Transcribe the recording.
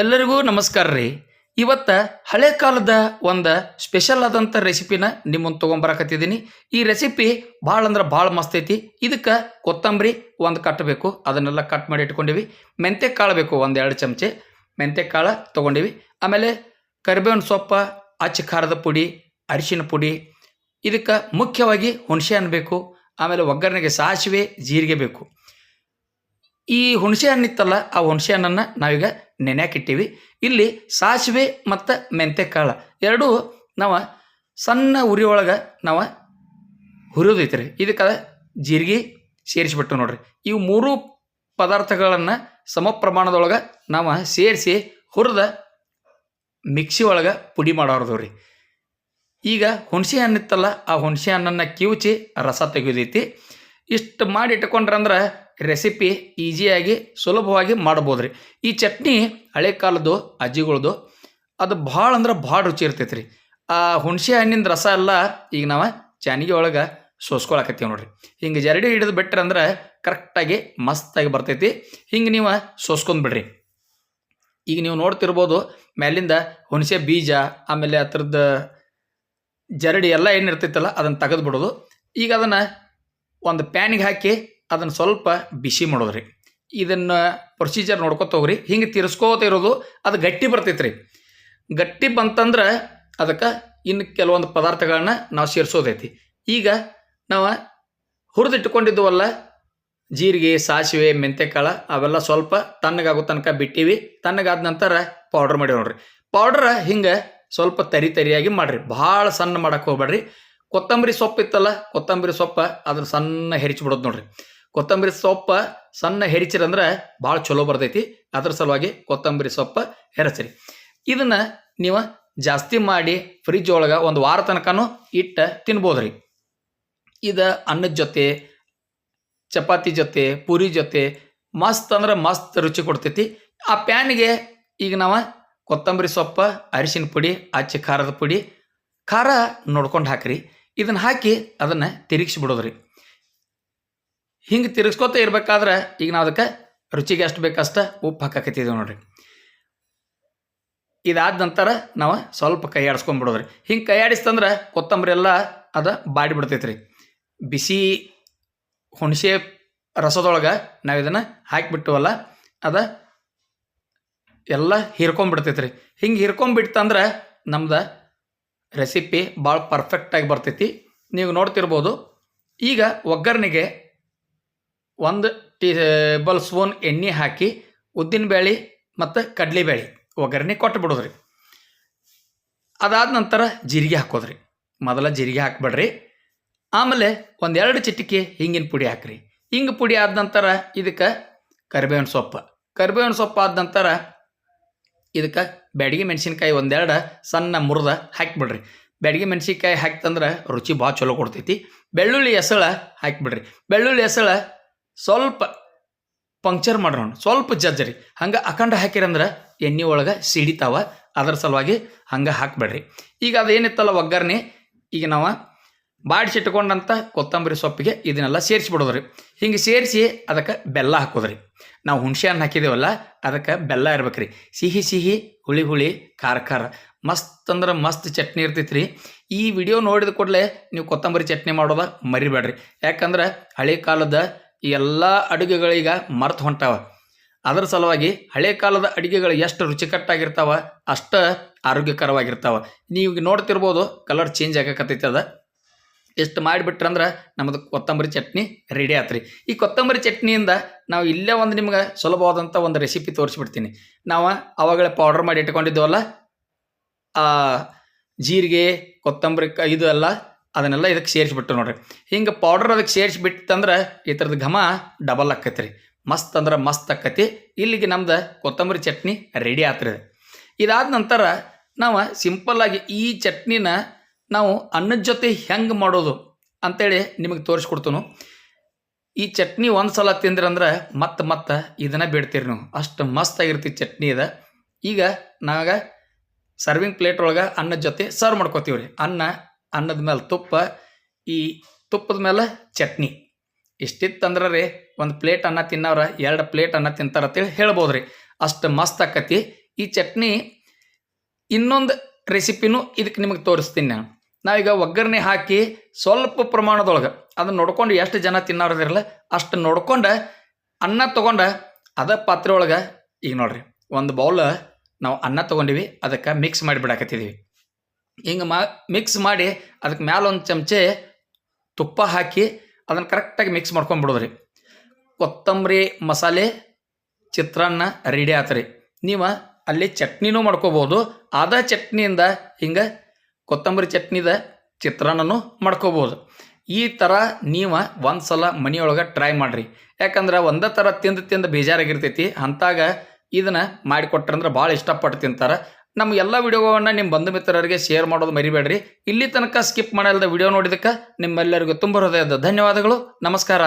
ಎಲ್ಲರಿಗೂ ನಮಸ್ಕಾರ ರೀ. ಇವತ್ತು ಹಳೆ ಕಾಲದ ಒಂದು ಸ್ಪೆಷಲ್ ಆದಂಥ ರೆಸಿಪಿನ ನಿಮ್ಮನ್ನು ತೊಗೊಂಬರಕತ್ತಿದ್ದೀನಿ. ಈ ರೆಸಿಪಿ ಭಾಳ ಅಂದ್ರೆ ಭಾಳ ಮಸ್ತ್ ಐತಿ. ಇದಕ್ಕೆ ಕೊತ್ತಂಬರಿ ಒಂದು ಕಟ್ಟಬೇಕು, ಅದನ್ನೆಲ್ಲ ಕಟ್ ಮಾಡಿ ಇಟ್ಕೊಂಡಿವಿ. ಮೆಂತ್ಯ ಕಾಳು ಬೇಕು, ಒಂದು 2 ಚಮಚೆ ಮೆಂತ್ಯ ಕಾಳು ತೊಗೊಂಡಿವಿ. ಆಮೇಲೆ ಕರಿಬೇವಿನ ಸೊಪ್ಪು, ಅಚ್ಚ ಖಾರದ ಪುಡಿ, ಅರಿಶಿನ ಪುಡಿ, ಇದಕ್ಕೆ ಮುಖ್ಯವಾಗಿ ಹುಣಸೆ ಹಣ್ಣು ಬೇಕು. ಆಮೇಲೆ ಒಗ್ಗರಣೆಗೆ ಸಾಸಿವೆ, ಜೀರಿಗೆ ಬೇಕು. ಈ ಹುಣಸೆ ಹಣ್ಣಿತ್ತಲ್ಲ, ಆ ಹುಣಸೆ ಹಣ್ಣನ್ನು ನಾವೀಗ ನೆನೆಯಾಕಿಟ್ಟಿವಿ. ಇಲ್ಲಿ ಸಾಸಿವೆ ಮತ್ತು ಮೆಂತ್ಯ ಕಾಳು ಎರಡೂ ನಾವು ಸಣ್ಣ ಉರಿ ಒಳಗೆ ನಾವು ಹುರಿಯೋದೈತ್ರಿ. ಇದಕ್ಕೆ ಜೀರಿಗೆ ಸೇರಿಸ್ಬಿಟ್ಟು ನೋಡ್ರಿ. ಇವು 3 ಪದಾರ್ಥಗಳನ್ನು ಸಮ ಪ್ರಮಾಣದೊಳಗೆ ನಾವು ಸೇರಿಸಿ ಹುರಿದ ಮಿಕ್ಸಿ ಒಳಗೆ ಪುಡಿ ಮಾಡೋರ್ದು ರೀ. ಈಗ ಹುಣಸೆ ಹಣ್ಣಿತ್ತಲ್ಲ, ಆ ಹುಣಸೆ ಹಣ್ಣನ್ನು ಕಿವುಚಿ ರಸ ತೆಗೆಯೋದೈತಿ. ಇಷ್ಟು ಮಾಡಿ ಇಟ್ಕೊಂಡ್ರಂದ್ರೆ ರೆಸಿಪಿ ಈಸಿಯಾಗಿ ಸುಲಭವಾಗಿ ಮಾಡ್ಬೋದು ರೀ. ಈ ಚಟ್ನಿ ಹಳೆ ಕಾಲದ್ದು ಅಜ್ಜಿಗಳದು, ಅದು ಭಾಳ ಅಂದ್ರೆ ಭಾಳ ರುಚಿ ಇರ್ತೈತೆ ರೀ. ಆ ಹುಣಸೆ ಹಣ್ಣಿನ ರಸ ಎಲ್ಲ ಈಗ ನಾವು ಚಾನಿಗೆ ಒಳಗೆ ಸೋಸ್ಕೊಳಕತ್ತೀವಿ ನೋಡ್ರಿ. ಹಿಂಗೆ ಜರಡಿ ಹಿಡಿದು ಬಿಟ್ರಂದ್ರೆ ಕರೆಕ್ಟಾಗಿ ಮಸ್ತಾಗಿ ಬರ್ತೈತಿ. ಹಿಂಗೆ ನೀವು ಸೋಸ್ಕೊಂಡ್ಬಿಡ್ರಿ. ಈಗ ನೀವು ನೋಡ್ತಿರ್ಬೋದು, ಮೇಲಿಂದ ಹುಣಸೆ ಬೀಜ, ಆಮೇಲೆ ಆ ಥರದ್ದು ಜರಡಿ ಎಲ್ಲ ಏನಿರ್ತೈತಲ್ಲ ಅದನ್ನು ತೆಗೆದು ಬಿಡೋದು. ಈಗ ಅದನ್ನು ಒಂದು ಪ್ಯಾನಿಗೆ ಹಾಕಿ ಅದನ್ನು ಸ್ವಲ್ಪ ಬಿಸಿ ಮಾಡೋದ್ರಿ. ಇದನ್ನು ಪ್ರೊಸೀಜರ್ ನೋಡ್ಕೊತ ಹೋಗ್ರಿ. ಹಿಂಗೆ ತಿರ್ಸ್ಕೋತ ಇರೋದು, ಅದು ಗಟ್ಟಿ ಬರ್ತೈತೆ ರೀ. ಗಟ್ಟಿ ಬಂತಂದ್ರೆ ಅದಕ್ಕೆ ಇನ್ನು ಕೆಲವೊಂದು ಪದಾರ್ಥಗಳನ್ನ ನಾವು ಸೇರಿಸೋದೈತಿ. ಈಗ ನಾವು ಹುರಿದಿಟ್ಕೊಂಡಿದ್ದೀವಲ್ಲ, ಜೀರಿಗೆ, ಸಾಸಿವೆ, ಮೆಂತ್ಯಕಾಳು ಅವೆಲ್ಲ ಸ್ವಲ್ಪ ತಣ್ಣಗಾಗೋ ತನಕ ಬಿಟ್ಟಿವಿ. ತಣ್ಣಗಾದ ನಂತರ ಪೌಡ್ರ್ ಮಾಡಿ ನೋಡ್ರಿ. ಪೌಡ್ರ ಹಿಂಗೆ ಸ್ವಲ್ಪ ತರಿಯಾಗಿ ಮಾಡಿರಿ, ಭಾಳ ಸಣ್ಣ ಮಾಡಕ್ಕೆ ಹೋಗ್ಬೇಡ್ರಿ. ಕೊತ್ತಂಬರಿ ಸೊಪ್ಪು ಇತ್ತಲ್ಲ, ಕೊತ್ತಂಬರಿ ಸೊಪ್ಪು ಅದ್ರ ಸಣ್ಣ ಹೆರಿಚ್ಬಿಡೋದು ನೋಡ್ರಿ. ಕೊತ್ತಂಬರಿ ಸೊಪ್ಪು ಸಣ್ಣ ಹೆರಿಚಿರಂದ್ರೆ ಭಾಳ ಚಲೋ ಬರ್ತೈತಿ. ಅದ್ರ ಸಲುವಾಗಿ ಕೊತ್ತಂಬರಿ ಸೊಪ್ಪು ಹೆರಚ್ರಿ. ಇದನ್ನು ನೀವು ಜಾಸ್ತಿ ಮಾಡಿ ಫ್ರಿಜ್ ಒಳಗೆ 1 ವಾರ ತನಕನೂ ಇಟ್ಟು ತಿನ್ಬೋದ್ರಿ. ಇದು ಅನ್ನದ ಜೊತೆ, ಚಪಾತಿ ಜೊತೆ, ಪೂರಿ ಜೊತೆ ಮಸ್ತ್ ಅಂದ್ರೆ ಮಸ್ತ್ ರುಚಿ ಕೊಡ್ತೈತಿ. ಆ ಪ್ಯಾನಿಗೆ ಈಗ ನಾವು ಕೊತ್ತಂಬರಿ ಸೊಪ್ಪು, ಅರಿಶಿನ ಪುಡಿ, ಅಚ್ಚ ಖಾರದ ಪುಡಿ, ಖಾರ ನೋಡ್ಕೊಂಡು ಹಾಕ್ರಿ. ಇದನ್ನು ಹಾಕಿ ಅದನ್ನು ತಿರುಗಿಸಿ ಬಿಡೋದ್ರಿ. ಹಿಂಗೆ ತಿರುಗಿಸ್ಕೊತ ಇರ್ಬೇಕಾದ್ರೆ ಈಗ ನಾವು ಅದಕ್ಕೆ ರುಚಿಗೆ ಎಷ್ಟು ಬೇಕಷ್ಟ ಉಪ್ಪು ಹಾಕಕತ್ತಿದ್ದೀವಿ ನೋಡ್ರಿ. ಇದಾದ ನಂತರ ನಾವು ಸ್ವಲ್ಪ ಕೈ ಆಡಿಸ್ಕೊಂಡ್ಬಿಡೋದ್ರಿ. ಹಿಂಗೆ ಕೈ ಆಡಿಸ್ತಂದ್ರೆ ಕೊತ್ತಂಬರಿ ಎಲ್ಲ ಅದು ಬಾಡಿ ಬಿಡ್ತೈತೆ ರೀ. ಬಿಸಿ ಹುಣಸೆ ರಸದೊಳಗೆ ನಾವು ಇದನ್ನು ಹಾಕಿಬಿಟ್ಟವಲ್ಲ, ಅದು ಎಲ್ಲ ಹೀರ್ಕೊಂಡ್ಬಿಡ್ತೈತೆ ರೀ. ಹಿಂಗೆ ಹೀರ್ಕೊಂಡ್ಬಿಡ್ತಂದ್ರೆ ನಮ್ದು ರೆಸಿಪಿ ಭಾಳ ಪರ್ಫೆಕ್ಟಾಗಿ ಬರ್ತೈತಿ. ನೀವು ನೋಡ್ತಿರ್ಬೋದು. ಈಗ ಒಗ್ಗರಣೆಗೆ 1 ಟೇಬಲ್ ಸ್ಪೂನ್ ಎಣ್ಣೆ ಹಾಕಿ ಉದ್ದಿನಬೇಳೆ ಮತ್ತು ಕಡಲೆಬೇಳೆ ಒಗ್ಗರಣೆ ಕೊಟ್ಟು ಬಿಡೋದ್ರಿ. ಅದಾದ ನಂತರ ಜೀರಿಗೆ ಹಾಕೋದ್ರಿ. ಮೊದಲ ಜೀರಿಗೆ ಹಾಕ್ಬೇಡ್ರಿ. ಆಮೇಲೆ 1-2 ಚಿಟಿಕೆ ಹಿಂಗಿನ ಪುಡಿ ಹಾಕ್ರಿ. ಹಿಂಗೆ ಪುಡಿ ಆದ ನಂತರ ಇದಕ್ಕೆ ಕರಿಬೇವಿನ ಸೊಪ್ಪು ಆದ ನಂತರ ಇದಕ್ಕೆ ಬ್ಯಾಡಗಿ ಮೆಣಸಿನ್ಕಾಯಿ 1-2 ಸಣ್ಣ ಮುರಿದ ಹಾಕಿಬಿಡ್ರಿ. ಬ್ಯಾಡಗಿ ಮೆಣಸಿನ್ಕಾಯಿ ಹಾಕ್ತಂದ್ರೆ ರುಚಿ ಭಾಳ ಚಲೋ ಕೊಡ್ತೈತಿ. ಬೆಳ್ಳುಳ್ಳಿ ಎಸಳ ಹಾಕಿಬಿಡ್ರಿ. ಬೆಳ್ಳುಳ್ಳಿ ಎಸಳ ಸ್ವಲ್ಪ ಪಂಕ್ಚರ್ ಮಾಡೋಣ, ಸ್ವಲ್ಪ ಜಜ್ಜರಿ. ಹಂಗೆ ಅಖಂಡ ಹಾಕಿರಂದ್ರೆ ಎಣ್ಣೆ ಒಳಗೆ ಸಿಡಿತಾವ. ಅದರ ಸಲುವಾಗಿ ಹಂಗೆ ಹಾಕಿಬಿಡ್ರಿ. ಈಗ ಅದೇನಿತ್ತಲ್ಲ ಒಗ್ಗರಣೆ, ಈಗ ನಾವು ಬಾಡಿಸಿಟ್ಕೊಂಡಂಥ ಕೊತ್ತಂಬರಿ ಸೊಪ್ಪಿಗೆ ಇದನ್ನೆಲ್ಲ ಸೇರಿಸ್ಬಿಡೋದ್ರಿ. ಹಿಂಗೆ ಸೇರಿಸಿ ಅದಕ್ಕೆ ಬೆಲ್ಲ ಹಾಕೋದ್ರಿ. ನಾವು ಹುಣಸೆ ಹಣ್ಣು ಹಾಕಿದೇವಲ್ಲ, ಅದಕ್ಕೆ ಬೆಲ್ಲ ಇರ್ಬೇಕ್ರಿ. ಸಿಹಿ ಹುಳಿ ಖಾರ ಮಸ್ತ್ ಅಂದ್ರೆ ಮಸ್ತ್ ಚಟ್ನಿ ಇರ್ತೈತಿ ರೀ. ಈ ವಿಡಿಯೋ ನೋಡಿದ ಕೂಡಲೇ ನೀವು ಕೊತ್ತಂಬರಿ ಚಟ್ನಿ ಮಾಡೋದ ಮರಿಬೇಡ್ರಿ. ಯಾಕಂದ್ರೆ ಹಳೆ ಕಾಲದ ಈ ಎಲ್ಲ ಅಡುಗೆಗಳೀಗ ಮರ್ತು ಹೊಂಟಾವ. ಅದರ ಸಲುವಾಗಿ ಹಳೆ ಕಾಲದ ಅಡುಗೆಗಳು ಎಷ್ಟು ರುಚಿಕಟ್ಟಾಗಿರ್ತಾವ ಅಷ್ಟು ಆರೋಗ್ಯಕರವಾಗಿರ್ತಾವ. ನೀವು ನೋಡ್ತಿರ್ಬೋದು, ಕಲರ್ ಚೇಂಜ್ ಆಗಕತ್ತೈತಿ. ಅದ ಎಷ್ಟು ಮಾಡಿಬಿಟ್ರಂದ್ರೆ ನಮ್ಮದು ಕೊತ್ತಂಬರಿ ಚಟ್ನಿ ರೆಡಿ ಆತ್ರಿ. ಈ ಕೊತ್ತಂಬರಿ ಚಟ್ನಿಯಿಂದ ನಾವು ಇಲ್ಲೇ ಒಂದು ನಿಮ್ಗೆ ಸುಲಭವಾದಂಥ ಒಂದು ರೆಸಿಪಿ ತೋರಿಸ್ಬಿಡ್ತೀನಿ. ನಾವು ಅವಾಗಲೇ ಪೌಡ್ರ್ ಮಾಡಿ ಇಟ್ಕೊಂಡಿದ್ದೇವಲ್ಲ, ಜೀರಿಗೆ, ಕೊತ್ತಂಬರಿ ಇದು ಎಲ್ಲ ಅದನ್ನೆಲ್ಲ ಇದಕ್ಕೆ ಸೇರಿಸ್ಬಿಟ್ಟು ನೋಡ್ರಿ. ಹಿಂಗೆ ಪೌಡ್ರ್ ಅದಕ್ಕೆ ಸೇರಿಸ್ಬಿಟ್ಟಂದ್ರೆ ಈ ಥರದ್ದು ಘಮ ಡಬಲ್ ಆಕೈತಿ ರೀ. ಮಸ್ತ್ ಅಂದ್ರೆ ಮಸ್ತ್ ಆಕೈತಿ. ಇಲ್ಲಿಗೆ ನಮ್ದು ಕೊತ್ತಂಬರಿ ಚಟ್ನಿ ರೆಡಿ ಆತ್ರಿ. ಇದಾದ ನಂತರ ನಾವು ಸಿಂಪಲ್ಲಾಗಿ ಈ ಚಟ್ನಿನ ನಾವು ಅನ್ನದ ಜೊತೆ ಹೆಂಗೆ ಮಾಡೋದು ಅಂಥೇಳಿ ನಿಮಗೆ ತೋರಿಸ್ಕೊಡ್ತೀನು. ಈ ಚಟ್ನಿ ಒಂದು ಸಲ ತಿಂದ್ರಂದ್ರೆ ಮತ್ತೆ ಇದನ್ನು ಬಿಡ್ತೀರಿ ನೀವು, ಅಷ್ಟು ಮಸ್ತಾಗಿರ್ತೀವಿ ಚಟ್ನಿ ಇದೆ. ಈಗ ನಾವಾಗ ಸರ್ವಿಂಗ್ ಪ್ಲೇಟ್ ಒಳಗೆ ಅನ್ನದ ಜೊತೆ ಸರ್ವ್ ಮಾಡ್ಕೋತೀವಿ ರೀ. ಅನ್ನದ ಮೇಲೆ ತುಪ್ಪ, ಈ ತುಪ್ಪದ ಮೇಲೆ ಚಟ್ನಿ. ಇಷ್ಟಿತ್ತಂದ್ರೆ ರೀ 1 ಪ್ಲೇಟ್ ಅನ್ನ ತಿನ್ನೋರ 2 ಪ್ಲೇಟ್ ಅನ್ನ ತಿಂತಾರ ಅಂತೇಳಿ ಹೇಳ್ಬೋದು ರೀ. ಅಷ್ಟು ಮಸ್ತ್ ಆಕತಿ. ಈ ಚಟ್ನಿ ಇನ್ನೊಂದು ರೆಸಿಪಿನೂ ಇದಕ್ಕೆ ನಿಮಗೆ ತೋರಿಸ್ತೀನಿ ನಾನು. ನಾವೀಗ ಒಗ್ಗರಣೆ ಹಾಕಿ ಸ್ವಲ್ಪ ಪ್ರಮಾಣದೊಳಗೆ ಅದನ್ನು ನೋಡ್ಕೊಂಡು ಎಷ್ಟು ಜನ ತಿನ್ನೋರದಿರಲ್ಲ ಅಷ್ಟು ನೋಡ್ಕೊಂಡು ಅನ್ನ ತೊಗೊಂಡು ಅದ ಪಾತ್ರೆ ಒಳಗೆ ಈಗ ನೋಡ್ರಿ ಒಂದು ಬೌಲ್ ನಾವು ಅನ್ನ ತೊಗೊಂಡಿವಿ, ಅದಕ್ಕೆ ಮಿಕ್ಸ್ ಮಾಡಿ ಬಿಡಾಕತ್ತಿದ್ದೀವಿ. ಹಿಂಗೆ ಮಿಕ್ಸ್ ಮಾಡಿ ಅದಕ್ಕೆ ಮ್ಯಾಲ ಒಂದು ಚಮಚೆ ತುಪ್ಪ ಹಾಕಿ ಅದನ್ನು ಕರೆಕ್ಟಾಗಿ ಮಿಕ್ಸ್ ಮಾಡ್ಕೊಂಡ್ಬಿಡೋದ್ರಿ. ಕೊತ್ತಂಬರಿ ಮಸಾಲೆ ಚಿತ್ರಾನ್ನ ರೆಡಿ ಆತ್ರಿ. ನೀವು ಅಲ್ಲಿ ಚಟ್ನಿನೂ ಮಾಡ್ಕೋಬೋದು, ಅದ ಚಟ್ನಿಯಿಂದ ಹಿಂಗೆ ಕೊತ್ತಂಬರಿ ಚಟ್ನಿದ ಚಿತ್ರಾನ್ನೂ ಮಾಡ್ಕೋಬೋದು. ಈ ಥರ ನೀವು ಒಂದು ಸಲ ಮನೆಯೊಳಗೆ ಟ್ರೈ ಮಾಡಿರಿ. ಯಾಕಂದ್ರೆ ಒಂದೇ ಥರ ತಿಂದು ಬೇಜಾರಾಗಿರ್ತೈತಿ. ಅಂತಾಗ ಇದನ್ನು ಮಾಡಿಕೊಟ್ರಂದ್ರೆ ಭಾಳ ಇಷ್ಟಪಟ್ಟು ತಿಂತಾರೆ. ನಮ್ಮ ಎಲ್ಲ ವಿಡಿಯೋಗಳನ್ನ ನಿಮ್ಮ ಬಂಧು ಮಿತ್ರರಿಗೆ ಶೇರ್ ಮಾಡೋದು ಮರಿಬೇಡ್ರಿ. ಇಲ್ಲಿ ತನಕ ಸ್ಕಿಪ್ ಮಾಡಲ್ದ ವಿಡಿಯೋ ನೋಡಿದಕ್ಕೆ ನಿಮ್ಮೆಲ್ಲರಿಗೂ ತುಂಬ ಹೃದಯದ ಧನ್ಯವಾದಗಳು. ನಮಸ್ಕಾರ.